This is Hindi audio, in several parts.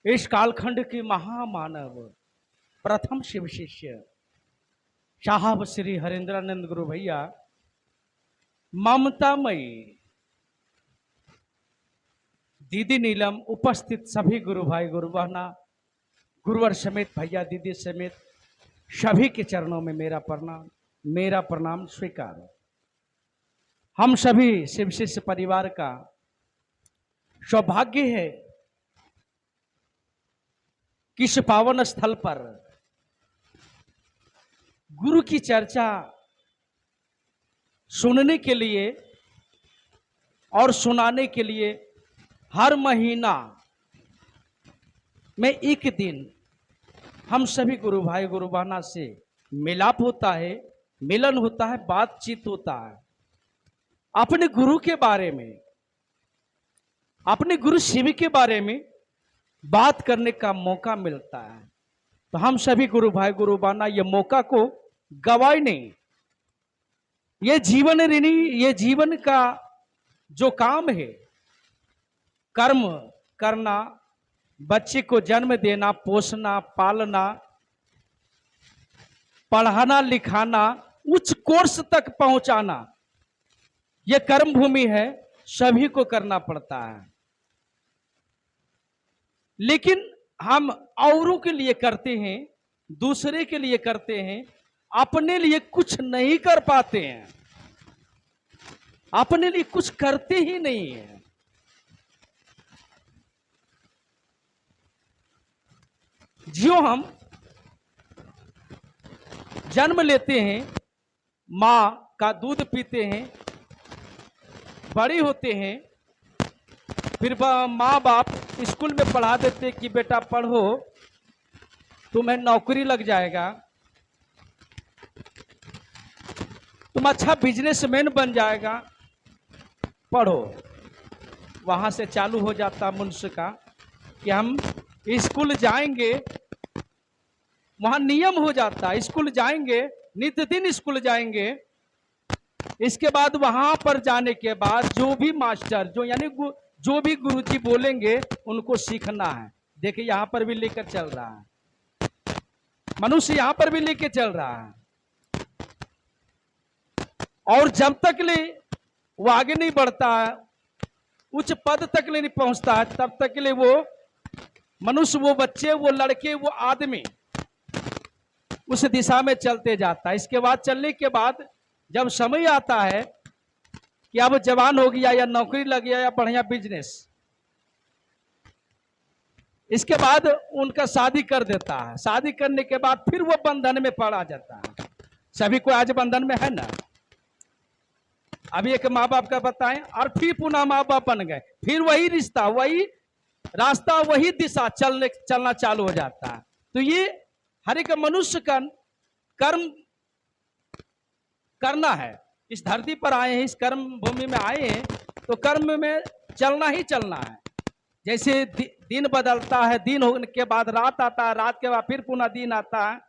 इस कालखंड के महामानव प्रथम शिव शिष्य साहब श्री हरेंद्रानंद गुरु भैया, ममतामयी दीदी नीलम, उपस्थित सभी गुरु भाई गुरु बहना, गुरुवर समेत भैया दीदी समेत सभी के चरणों में मेरा प्रणाम स्वीकार। हम सभी शिव शिष्य परिवार का सौभाग्य है कि इस पावन स्थल पर गुरु की चर्चा सुनने के लिए और सुनाने के लिए हर महीना में एक दिन हम सभी गुरु भाई गुरु बहना से मिलाप होता है, मिलन होता है, बातचीत होता है, अपने गुरु के बारे में, अपने गुरु शिव के बारे में बात करने का मौका मिलता है। तो हम सभी गुरु भाई गुरु बहना ये मौका को गवाए नहीं। ये जीवन ऋणी, ये जीवन का जो काम है, कर्म करना, बच्चे को जन्म देना, पोसना, पालना, पढ़ाना, लिखाना, उच्च कोर्स तक पहुंचाना, यह कर्म भूमि है, सभी को करना पड़ता है। लेकिन हम औरों के लिए करते हैं, दूसरे के लिए करते हैं, अपने लिए कुछ नहीं कर पाते हैं, अपने लिए कुछ करते ही नहीं है। जो हम जन्म लेते हैं, माँ का दूध पीते हैं, बड़े होते हैं, फिर माँ बाप स्कूल में पढ़ा देते कि बेटा पढ़ो, तुम्हें नौकरी लग जाएगा, तुम अच्छा बिजनेसमैन बन जाएगा, पढ़ो। वहां से चालू हो जाता मनुष्य का कि हम स्कूल जाएंगे, वहां नियम हो जाता, स्कूल जाएंगे, नित्य दिन स्कूल जाएंगे। इसके बाद वहां पर जाने के बाद जो भी मास्टर, जो भी गुरुजी बोलेंगे उनको सीखना है। देखिए यहां पर भी लेकर चल रहा है, मनुष्य यहां पर भी लेकर चल रहा है। और जब तक ले वो आगे नहीं बढ़ता है, उच्च पद तक ले नहीं पहुंचता है, तब तक ले वो मनुष्य, वो बच्चे, वो लड़के, वो आदमी उस दिशा में चलते जाता है। इसके बाद चलने के बाद जब समय आता है कि अब जवान हो गया या नौकरी लग गया या बढ़िया बिजनेस, इसके बाद उनका शादी कर देता है। शादी करने के बाद फिर वो बंधन में पड़ा जाता है। सभी को आज बंधन में है ना। अभी एक माँ बाप का बताएं और फिर पुनः माँ बाप बन गए, फिर वही रिश्ता, वही रास्ता, वही दिशा चलना चालू हो जाता है। तो ये हर एक मनुष्य का कर्म करना है। इस धरती पर आए हैं, इस कर्म भूमि में आए हैं, तो कर्म में चलना ही चलना है। जैसे दिन बदलता है, दिन होने के बाद रात आता है, रात के बाद फिर पुनः दिन आता है,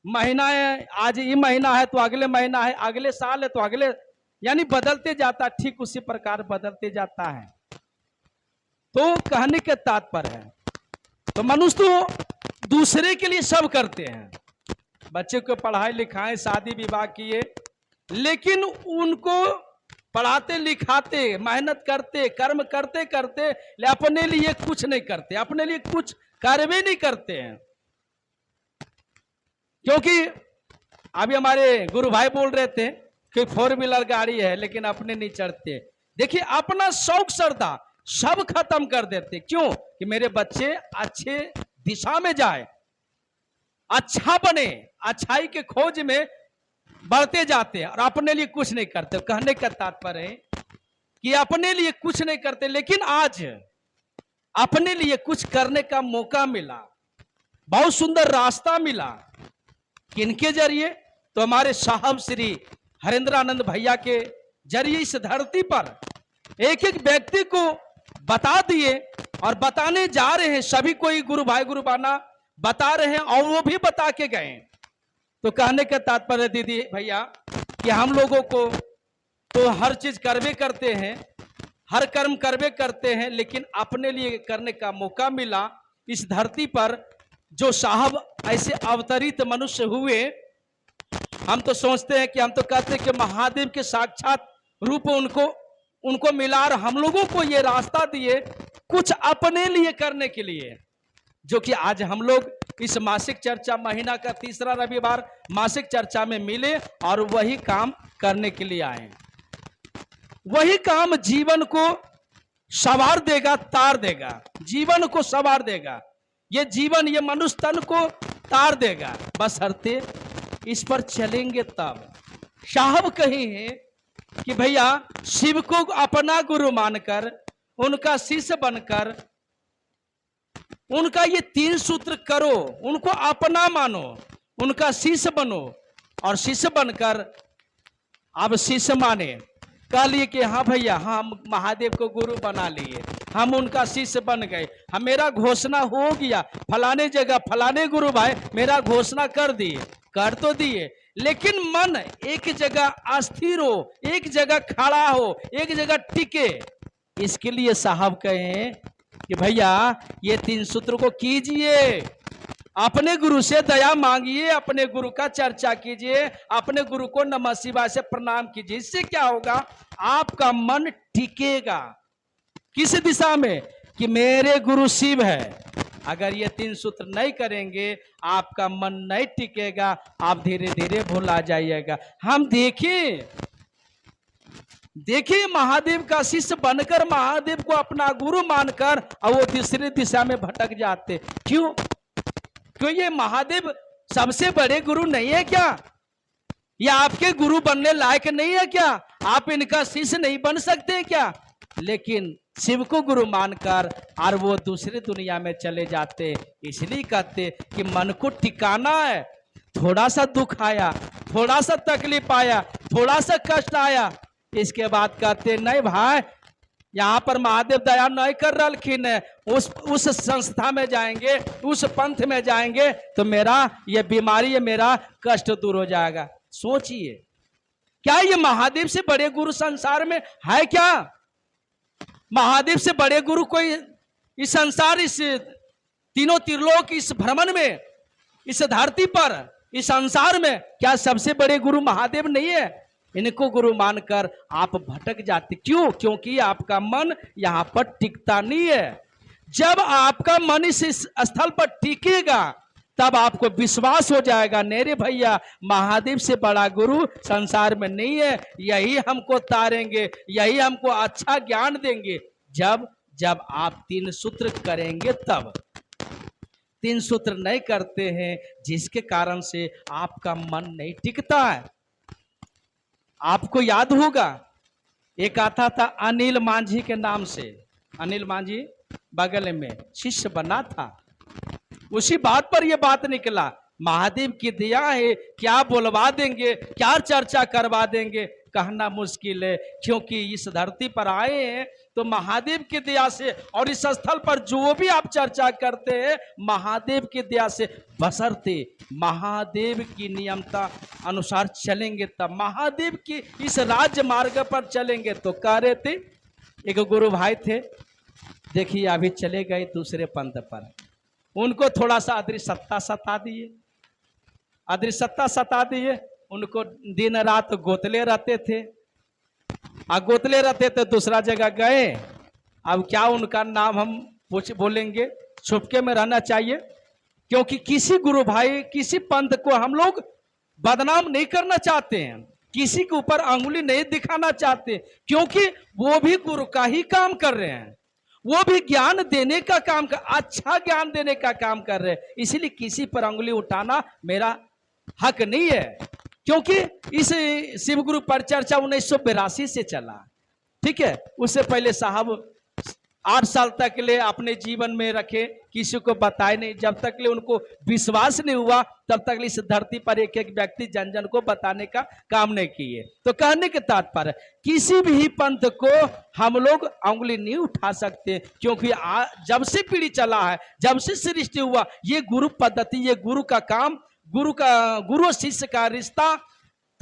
महीना है, आज ये महीना है तो अगले महीना है, अगले साल है तो अगले, यानी बदलते जाता, ठीक उसी प्रकार बदलते जाता है। तो कहने के तात्पर्य है, तो मनुष्य तो दूसरे के लिए सब करते हैं, बच्चे को पढ़ाई लिखाएं, शादी विवाह किए, लेकिन उनको पढ़ाते लिखाते, मेहनत करते, कर्म करते करते अपने लिए कुछ नहीं करते, अपने लिए कुछ कार्य नहीं करते हैं। क्योंकि अभी हमारे गुरु भाई बोल रहे थे कि 4 व्हीलर गाड़ी है लेकिन अपने नहीं चढ़ते। देखिए अपना शौक श्रद्धा सब खत्म कर देते। क्यों? कि मेरे बच्चे अच्छे दिशा में जाए, अच्छा बने, अच्छाई के खोज में बढ़ते जाते हैं और अपने लिए कुछ नहीं करते। कहने का तात्पर्य है कि अपने लिए कुछ नहीं करते, लेकिन आज अपने लिए कुछ करने का मौका मिला, बहुत सुंदर रास्ता मिला। किनके जरिए? तो हमारे साहब श्री हरेंद्रानंद भैया के जरिए इस धरती पर एक एक व्यक्ति को बता दिए और बताने जा रहे हैं। सभी कोई गुरु भाई गुरु बहना बता रहे हैं और वो भी बता के गए। तो कहने का तात्पर्य दीदी भैया कि हम लोगों को तो हर चीज करवे करते हैं, हर कर्म करवे करते हैं, लेकिन अपने लिए करने का मौका मिला, इस धरती पर जो साहब ऐसे अवतरित मनुष्य हुए, हम तो सोचते हैं कि हम तो कहते हैं कि महादेव के साक्षात रूप उनको मिला और हम लोगों को ये रास्ता दिए कुछ अपने लिए करने के लिए, जो कि आज हम लोग इस मासिक चर्चा महीना का तीसरा रविवार मासिक चर्चा में मिले और वही काम करने के लिए आए। वही काम जीवन को संवार देगा, तार देगा, जीवन को संवार देगा। ये जीवन, ये मनुष्य तन को तार देगा, बशर्ते इस पर चलेंगे तब। साहब कहे हैं कि भैया शिव को अपना गुरु मानकर, उनका शिष्य बनकर, उनका ये 3 सूत्र करो, उनको अपना मानो, उनका शिष्य बनो और शिष्य बनकर अब शिष्य माने। कह लिए कि हाँ भैया, हम महादेव को गुरु बना लिए, हम उनका शिष्य बन गए, हम मेरा घोषणा हो गया, फलाने जगह फलाने गुरु भाई मेरा घोषणा कर दिए, कर तो दिए, लेकिन मन एक जगह अस्थिर हो, एक जगह खड़ा हो, एक जगह टिके। इसके लिए साहब कहे कि भैया ये 3 सूत्र को कीजिए, अपने गुरु से दया मांगिए, अपने गुरु का चर्चा कीजिए, अपने गुरु को नमः शिवाय से प्रणाम कीजिए। इससे क्या होगा, आपका मन टिकेगा। किस दिशा में, कि मेरे गुरु शिव है। अगर ये 3 सूत्र नहीं करेंगे आपका मन नहीं टिकेगा, आप धीरे धीरे भुला जाइएगा। हम देखिए महादेव का शिष्य बनकर महादेव को अपना गुरु मानकर और वो दूसरी दिशा में भटक जाते। क्यों? क्यों ये महादेव सबसे बड़े गुरु नहीं है क्या? या आपके गुरु बनने लायक नहीं है क्या? आप इनका शिष्य नहीं बन सकते क्या? लेकिन शिव को गुरु मानकर और वो दूसरी दुनिया में चले जाते। इसलिए कहते कि मन को टिकाना है। थोड़ा सा दुख आया, थोड़ा सा तकलीफ आया, थोड़ा सा कष्ट आया, इसके बाद कहते नहीं भाई, यहाँ पर महादेव दया नहीं कर रखिन है, उस संस्था में जाएंगे, उस पंथ में जाएंगे तो मेरा ये बीमारी, ये मेरा कष्ट दूर हो जाएगा। सोचिए, क्या ये महादेव से बड़े गुरु संसार में है क्या? महादेव से बड़े गुरु कोई इस संसार, इस तीनों त्रिलोक, इस भ्रमण में, इस धरती पर, इस संसार में क्या सबसे बड़े गुरु महादेव नहीं है? इनको गुरु मानकर आप भटक जाते। क्यों? क्योंकि आपका मन यहां पर टिकता नहीं है। जब आपका मन इस स्थल पर टिकेगा तब आपको विश्वास हो जाएगा, नहीं रे भैया, महादेव से बड़ा गुरु संसार में नहीं है, यही हमको तारेंगे, यही हमको अच्छा ज्ञान देंगे। जब आप 3 सूत्र करेंगे तब। 3 सूत्र नहीं करते हैं, जिसके कारण से आपका मन नहीं टिकता है। आपको याद होगा, एक आता था अनिल मांझी के नाम से, अनिल मांझी बगल में शिष्य बना था। उसी बात पर यह बात निकला, महादेव की दया है, क्या बोलवा देंगे, क्या चर्चा करवा देंगे, कहना मुश्किल है। क्योंकि इस धरती पर आए हैं तो महादेव की दया से, और इस स्थल पर जो भी आप चर्चा करते हैं महादेव की दया से, बशर्ते महादेव की नियमता अनुसार चलेंगे तब, महादेव की इस राज्य मार्ग पर चलेंगे तो। कह रहे थे, एक गुरु भाई थे, देखिए अभी चले गए दूसरे पंथ पर, उनको थोड़ा सा अदृश्यता सता दिए, अदृश्यता सता दिए, उनको दिन रात गोतले रहते थे, गोतले रहते थे, दूसरा जगह गए। अब क्या उनका नाम हम बोलेंगे, छुपके में रहना चाहिए, क्योंकि किसी गुरु भाई, किसी पंथ को हम लोग बदनाम नहीं करना चाहते हैं, किसी के ऊपर अंगुली नहीं दिखाना चाहते, क्योंकि वो भी गुरु का ही काम कर रहे हैं, वो भी ज्ञान देने का काम कर, अच्छा ज्ञान देने का काम कर रहे हैं। इसीलिए किसी पर अंगुली उठाना मेरा हक नहीं है, क्योंकि इस शिव गुरु पर चर्चा 1982 से चला, ठीक है। उससे पहले साहब 8 साल तक ले अपने जीवन में रखे, किसी को बताए नहीं। जब तक ले उनको विश्वास नहीं हुआ तब तक इस धरती पर एक एक व्यक्ति जन जन को बताने का काम नहीं किए। तो कहने के तात्पर्य, किसी भी पंथ को हम लोग उंगली नहीं उठा सकते, क्योंकि जब से पीढ़ी चला है, जब से सृष्टि हुआ, ये गुरु पद्धति, ये गुरु का काम, गुरु शिष्य का रिश्ता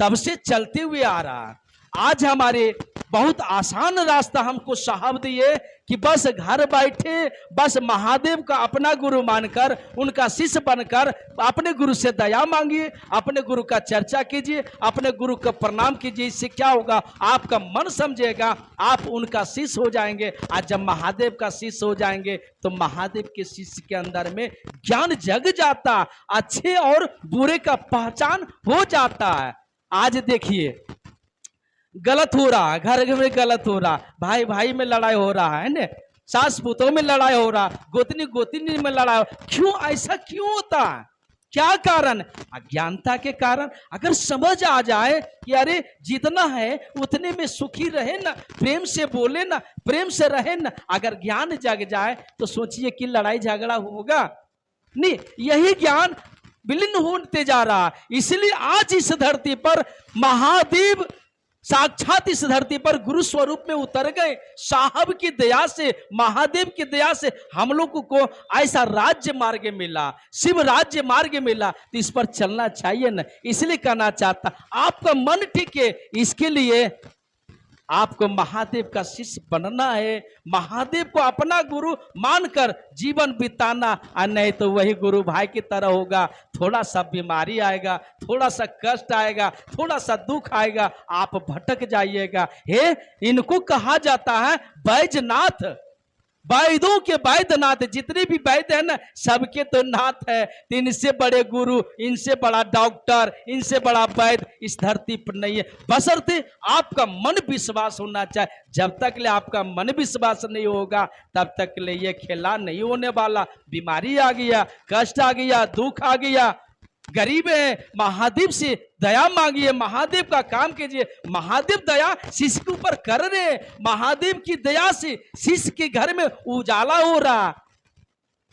तब से चलते हुए आ रहा है। आज हमारे बहुत आसान रास्ता हमको साहब दिए कि बस घर बैठे बस महादेव का अपना गुरु मानकर उनका शिष्य बनकर अपने गुरु से दया मांगिए, अपने गुरु का चर्चा कीजिए, अपने गुरु का प्रणाम कीजिए। इससे क्या होगा, आपका मन समझेगा, आप उनका शिष्य हो जाएंगे। आज जब महादेव का शिष्य हो जाएंगे तो महादेव के शिष्य के अंदर में ज्ञान जग जाता, अच्छे और बुरे का पहचान हो जाता है। आज देखिए गलत हो रहा है, घर में गलत हो रहा, भाई भाई में लड़ाई हो रहा है ना, सास पुतों में लड़ाई हो रहा, गोतनी गोतनी में लड़ाई। क्यों ऐसा क्यों होता है? क्या कारण? अज्ञानता के कारण। अगर समझ आ जाए कि अरे जितना है उतने में सुखी रहे ना, प्रेम से बोले ना, प्रेम से रहे ना, अगर ज्ञान जग जाए तो सोचिए कि लड़ाई झगड़ा होगा नहीं। यही ज्ञान विलीन होते जा रहा। इसलिए आज इस धरती पर महादेव साक्षात इस धरती पर गुरु स्वरूप में उतर गए। साहब की दया से, महादेव की दया से हम लोगों को ऐसा राज्य मार्ग मिला, शिव राज्य मार्ग मिला, तो इस पर चलना चाहिए ना। इसलिए कहना चाहता, आपका मन टिके, इसके लिए आपको महादेव का शिष्य बनना है, महादेव को अपना गुरु मानकर जीवन बिताना, और नहीं तो वही गुरु भाई की तरह होगा। थोड़ा सा बीमारी आएगा, थोड़ा सा कष्ट आएगा, थोड़ा सा दुख आएगा, आप भटक जाइएगा। हे, इनको कहा जाता है बैजनाथ, वैदों के वैद्यनाथ। जितने भी वैद्य है ना, सबके तो नाथ है। तो इनसे बड़े गुरु, इनसे बड़ा डॉक्टर, इनसे बड़ा वैद्य इस धरती पर नहीं है। बशर्ते आपका मन विश्वास होना चाहिए। जब तक ले आपका मन विश्वास नहीं होगा तब तक ले ये खेला नहीं होने वाला। बीमारी आ गया, कष्ट आ गया, दुख आ गया, गरीब है, महादेव से दया मांगिए, महादेव का काम कीजिए। महादेव दया शिष्य के ऊपर कर रहे। महादेव की दया से शिष्य के घर में उजाला हो रहा।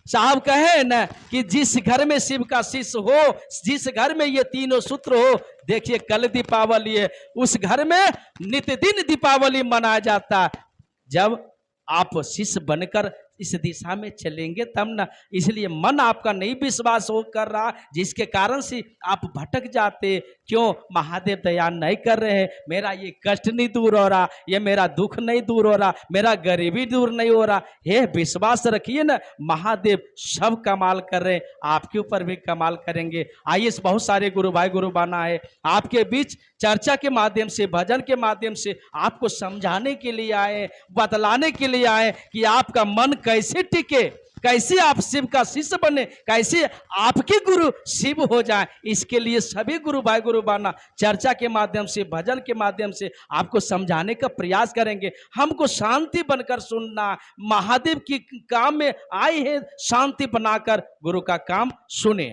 साहब कहे ना कि जिस घर में शिव का शिष्य हो, जिस घर में ये तीनों सूत्र हो, देखिए कल दीपावली है, उस घर में नित्य दिन दीपावली मनाया जाता। जब आप शिष्य बनकर इस दिशा में चलेंगे तब ना। इसलिए मन आपका नहीं विश्वास हो कर रहा, जिसके कारण से आप भटक जाते। क्यों? महादेव दया नहीं कर रहे हैं। मेरा ये कष्ट नहीं दूर हो रहा, ये मेरा दुख नहीं दूर हो रहा, मेरा गरीबी दूर नहीं हो रहा। हे, विश्वास रखिए ना, महादेव सब कमाल कर रहे हैं, आपके ऊपर भी कमाल करेंगे। आइए, बहुत सारे गुरु भाई गुरु बना है आपके बीच, चर्चा के माध्यम से, भजन के माध्यम से आपको समझाने के लिए आए, बतलाने के लिए आए कि आपका मन कैसे टिके, कैसे आप शिव का शिष्य बने, कैसे आपके गुरु शिव हो जाए। इसके लिए सभी गुरु भाई गुरु बना चर्चा के माध्यम से, भजन के माध्यम से आपको समझाने का प्रयास करेंगे। हमको शांति बनकर सुनना, महादेव की काम में आए हैं, शांति बनाकर गुरु का काम सुने।